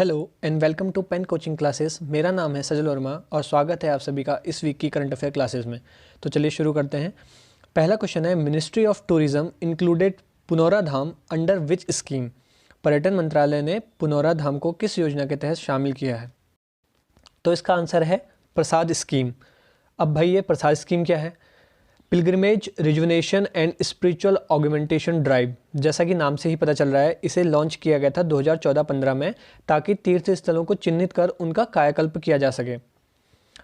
Hello and welcome to Pen coaching classes. मेरा नाम है सजल वर्मा और स्वागत है आप सभी का इस वीक की करंट अफेयर क्लासेस में। तो चलिए शुरू करते हैं। पहला क्वेश्चन है, ministry of tourism included Punaura Dham under which scheme? पर्यटन मंत्रालय ने पुनौरा धाम को किस योजना के तहत शामिल किया है? तो इसका आंसर है प्रसाद स्कीम। अब भाई ये प्रसाद स्कीम क्या है? Pilgrimage rejuvenation and spiritual augmentation drive, जैसा कि नाम से ही पता चल रहा है, इसे लॉन्च किया गया था 2014-15 में ताकि तीर्थ स्थलों को चिन्हित कर उनका कायाकल्प किया जा सके।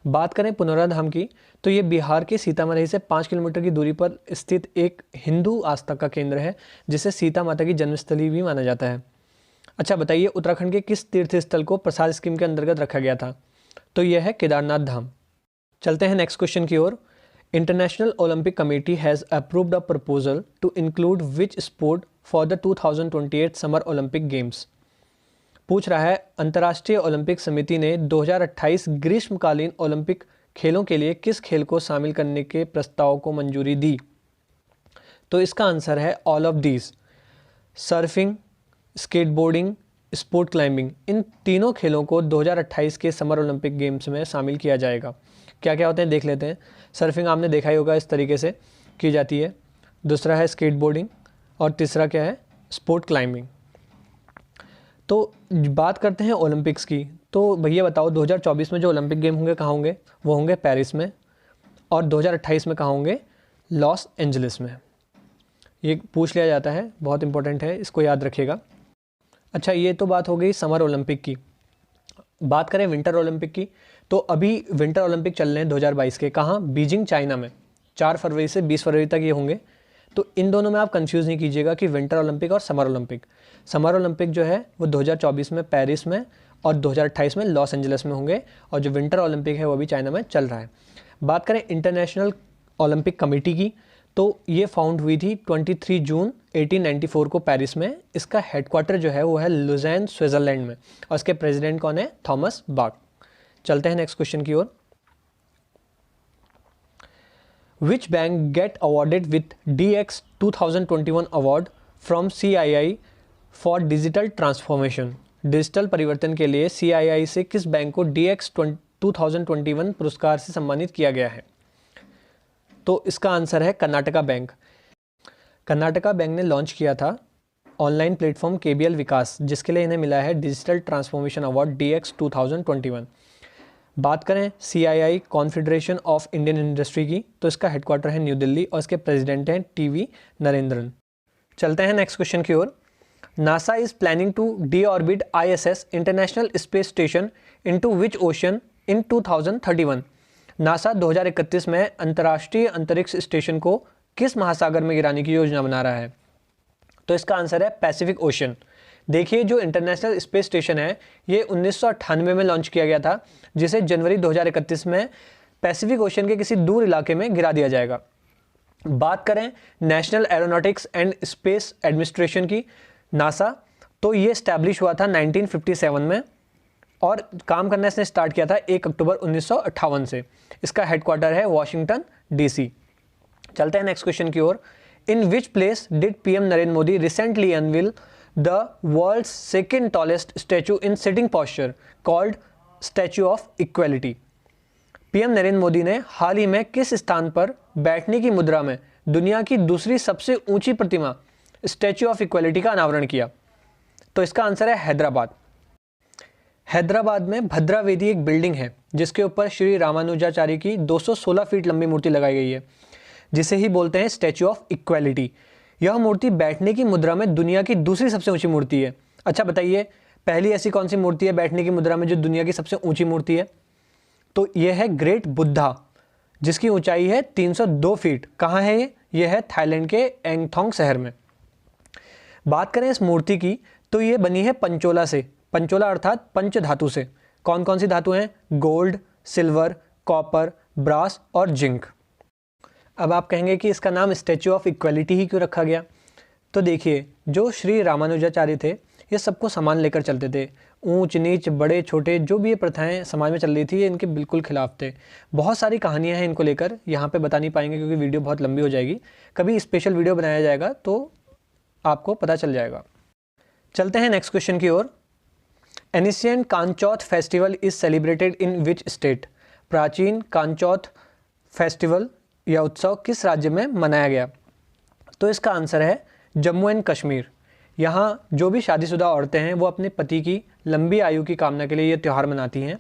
बात करें पुनौरा धाम की, तो ये बिहार के सीतामढ़ी से 5 किलोमीटर की दूरी पर स्थित एक हिंदू आस्था का केंद्र है, जिसे सीता माता की जन्मस्थली भी माना जाता है। अच्छा बताइए, उत्तराखंड के किस तीर्थ स्थल को प्रसाद स्कीम के अंतर्गत रखा गया था? तो यह है केदारनाथ धाम। चलते हैं नेक्स्ट क्वेश्चन की ओर। International Olympic Committee has approved a proposal to include which sport for the 2028 Summer Olympic Games? पूछ रहा है, अंतर्राष्ट्रीय ओलंपिक समिति ने 2028 ग्रीष्मकालीन ओलंपिक खेलों के लिए किस खेल को शामिल करने के प्रस्ताव को मंजूरी दी? तो इसका आंसर है all of these. Surfing, skateboarding, sport climbing, इन तीनों खेलों को 2028 के समर ओलंपिक गेम्स में शामिल किया जाएगा। क्या क्या होते हैं देख लेते हैं। सर्फिंग आपने देखा ही होगा, इस तरीके से की जाती है। दूसरा है स्केटबोर्डिंग और तीसरा क्या है, स्पोर्ट क्लाइंबिंग। तो बात करते हैं ओलंपिक्स की। तो भैया बताओ, 2024 में जो ओलंपिक गेम होंगे कहाँ होंगे? वो होंगे पेरिस में, और 2028 में कहाँ होंगे? लॉस एंजलिस में। ये पूछ लिया जाता है, बहुत इंपॉर्टेंट है, इसको याद रखिएगा। अच्छा, ये तो बात हो गई समर ओलंपिक की। बात करें विंटर ओलंपिक की, तो अभी विंटर ओलंपिक चल रहे हैं 2022 के। कहाँ? बीजिंग, चाइना में। 4 फरवरी से 20 फरवरी तक ये होंगे। तो इन दोनों में आप कंफ्यूज नहीं कीजिएगा कि विंटर ओलंपिक और समर ओलंपिक। समर ओलंपिक जो है वो 2024 में पेरिस में और 2028 में लॉस एंजलिस में होंगे, और जो विंटर ओलंपिक है वो भी चाइना में चल रहा है। बात करें इंटरनेशनल ओलंपिक कमेटी की, तो ये फाउंड हुई थी 23 जून 1894 को पेरिस में। इसका हेडक्वार्टर जो है वो है लुज़ैन, स्विट्ज़रलैंड में, और इसके प्रेसिडेंट कौन है? Thomas Bach. चलते हैं नेक्स्ट क्वेश्चन की ओर। Which bank get awarded with DX 2021 award from CII for digital transformation? Digital परिवर्तन के लिए CII से किस बैंक को DX 2021 पुरस्कार से सम्मानित किया गया है? तो इसका आंसर है कर्नाटका बैंक। कर्नाटका बैंक ने लॉन्च किया था ऑनलाइन प्लेटफॉर्म KBL विकास, जिसके लिए इन्हें मिला है डिजिटल ट्रांसफॉर्मेशन अवार्ड DX 2021। बात करें CII confederation of Indian industry की, तो इसका हेडक्वार्टर है न्यू दिल्ली और इसके प्रेसिडेंट हैं TV नरेंद्रन। चलते हैं नेक्स्ट क्वेश्चन की ओर। NASA is planning to deorbit ISS international space station into which ocean in 2031? NASA 2031 में अंतर्राष्ट्रीय अंतरिक्ष स्टेशन को किस महासागर में गिराने की योजना बना रहा है? तो इसका आंसर है पैसिफिक ओशन। देखिए, जो इंटरनेशनल स्पेस स्टेशन है ये 1998 में लॉन्च किया गया था, जिसे जनवरी 2031 में पैसिफिक ओशन के किसी दूर इलाके में गिरा दिया जाएगा। बात करें national aeronautics and space administration की, नासा, तो ये स्टैब्लिश हुआ था 1957 में, और काम करना इसने स्टार्ट किया था 1 अक्टूबर 1958 से। इसका हेडक्वार्टर है वॉशिंगटन DC। चलते हैं नेक्स्ट क्वेश्चन की ओर। In which place did PM Narendra Modi recently unveil the world's second tallest statue in sitting posture called statue of equality? PM Narendra Modi ने हाल ही में किस स्थान पर बैठने की मुद्रा में दुनिया की दूसरी सबसे ऊंची प्रतिमा स्टैचू ऑफ इक्वेलिटी का अनावरण किया? तो इसका आंसर है हैदराबाद। हैदराबाद में भद्रा वेदी एक बिल्डिंग है जिसके ऊपर श्री रामानुजाचार्य की 216 फीट लंबी मूर्ति लगाई गई है, जिसे ही बोलते हैं स्टैचू ऑफ इक्वेलिटी। यह मूर्ति बैठने की मुद्रा में दुनिया की दूसरी सबसे ऊंची मूर्ति है। अच्छा बताइए, पहली ऐसी कौन सी मूर्ति है बैठने की मुद्रा में जो दुनिया की सबसे ऊंची मूर्ति है? तो यह है ग्रेट बुद्धा, जिसकी ऊंचाई है 302 फीट। कहाँ है ये? यह है थाईलैंड के एंगथोंग शहर में। बात करें इस मूर्ति की, तो ये बनी है पंचोला से। पंचोला अर्थात पंच धातु से। कौन कौन सी धातु हैं? गोल्ड, सिल्वर, कॉपर, ब्रास और जिंक। अब आप कहेंगे कि इसका नाम स्टैचू ऑफ इक्वलिटी ही क्यों रखा गया? तो देखिए, जो श्री रामानुजाचार्य थे ये सबको समान लेकर चलते थे। ऊंच नीच, बड़े छोटे, जो भी ये प्रथाएं समाज में चल रही थी, ये इनके बिल्कुल खिलाफ थे। बहुत सारी कहानियां हैं इनको लेकर, यहाँ पे बता नहीं पाएंगे क्योंकि वीडियो बहुत लंबी हो जाएगी। कभी स्पेशल वीडियो बनाया जाएगा तो आपको पता चल जाएगा। चलते हैं नेक्स्ट क्वेश्चन की ओर। Ancient Kanchoth festival is celebrated in which state? प्राचीन कांचौथ फेस्टिवल या उत्सव किस राज्य में मनाया गया? तो इसका आंसर है जम्मू एंड कश्मीर। यहाँ जो भी शादीशुदा औरतें हैं वो अपने पति की लंबी आयु की कामना के लिए यह त्यौहार मनाती हैं।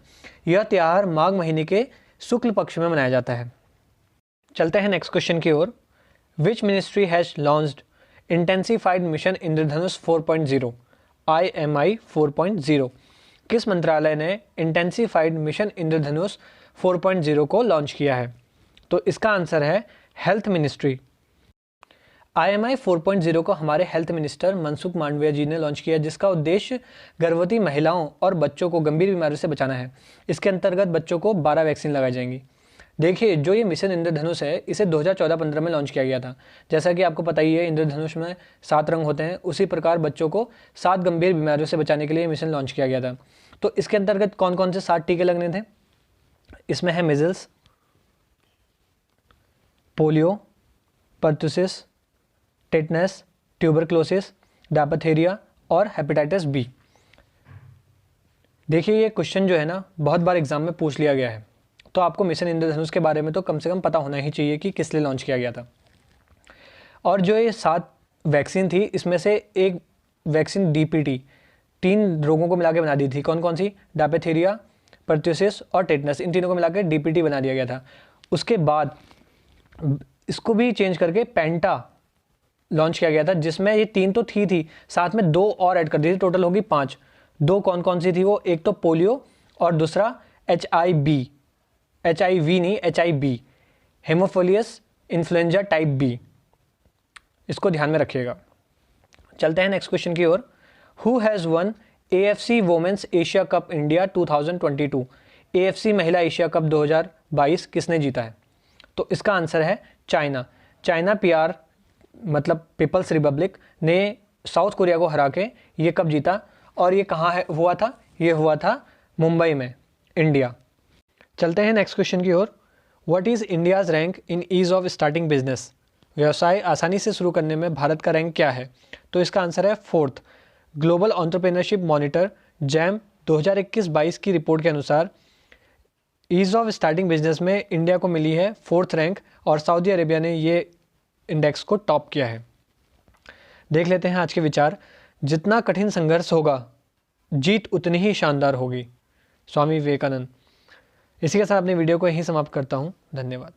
यह त्यौहार माघ महीने के शुक्ल पक्ष में मनाया जाता है। चलते हैं नेक्स्ट क्वेश्चन की ओर। Which ministry has launched intensified mission Indradhanush 4.0 IMI 4.0? किस मंत्रालय ने इंटेंसिफाइड मिशन इंद्रधनुष 4.0 को लॉन्च किया है? तो इसका आंसर है हेल्थ मिनिस्ट्री। IMI 4.0 को हमारे हेल्थ मिनिस्टर मनसुख मांडविया जी ने लॉन्च किया, जिसका उद्देश्य गर्भवती महिलाओं और बच्चों को गंभीर बीमारियों से बचाना है। इसके अंतर्गत बच्चों को 12 वैक्सीन लगाई जाएंगी। देखिए, जो ये मिशन इंद्रधनुष है इसे 2014-15 में लॉन्च किया गया था। जैसा कि आपको पता ही है, इंद्रधनुष में 7 रंग होते हैं। उसी प्रकार बच्चों को 7 गंभीर बीमारियों से बचाने के लिए मिशन लॉन्च किया गया था। तो इसके अंतर्गत कौन कौन से 7 टीके लगने थे? इसमें है measles, polio, pertussis, tetanus, tuberculosis, diphtheria और हेपेटाइटिस बी। देखिए, ये क्वेश्चन जो है ना बहुत बार एग्जाम में पूछ लिया गया है, तो आपको मिशन इंद्रधनुष के बारे में तो कम से कम पता होना ही चाहिए कि किस लिए लॉन्च किया गया था। और जो ये 7 वैक्सीन थी, इसमें से एक वैक्सीन DPT 3 रोगों को मिला के बना दी थी। कौन कौन सी? डायप्थेरिया, पर्टुसिस और टेटनस, इन तीनों को मिला के DPT बना दिया गया था। उसके बाद इसको भी चेंज करके पेंटा लॉन्च किया गया था, जिसमें ये 3 तो थी, साथ में 2 और ऐड कर दी थी, टोटल होगी 5। 2 कौन कौन सी थी वो? एक तो पोलियो और दूसरा HIV नहीं, HIB, हेमोफिलियस इन्फ्लुएंजा टाइप B। इसको ध्यान में रखिएगा। चलते हैं नेक्स्ट क्वेश्चन की ओर। Who has won AFC women's Asia cup India 2022? AFC महिला एशिया कप 2022 किसने जीता है? तो इसका आंसर है चाइना PR मतलब पीपल्स रिपब्लिक ने साउथ कोरिया को हरा के ये कप जीता। और ये कहाँ हुआ था? ये हुआ था मुंबई में, इंडिया। चलते हैं नेक्स्ट क्वेश्चन की ओर। What is India's rank in ease of starting business? व्यवसाय आसानी से शुरू करने में भारत का रैंक क्या है? तो इसका आंसर है 4th। Global entrepreneurship monitor JAM 2021-22 की रिपोर्ट के अनुसार ईज़ ऑफ स्टार्टिंग बिजनेस में इंडिया को मिली है 4th रैंक, और सऊदी अरेबिया ने ये इंडेक्स को टॉप किया है। देख लेते हैं आज के विचार। जितना कठिन संघर्ष होगा, जीत उतनी ही शानदार होगी। स्वामी विवेकानंद। इसी के साथ अपनी वीडियो को यहीं समाप्त करता हूँ। धन्यवाद।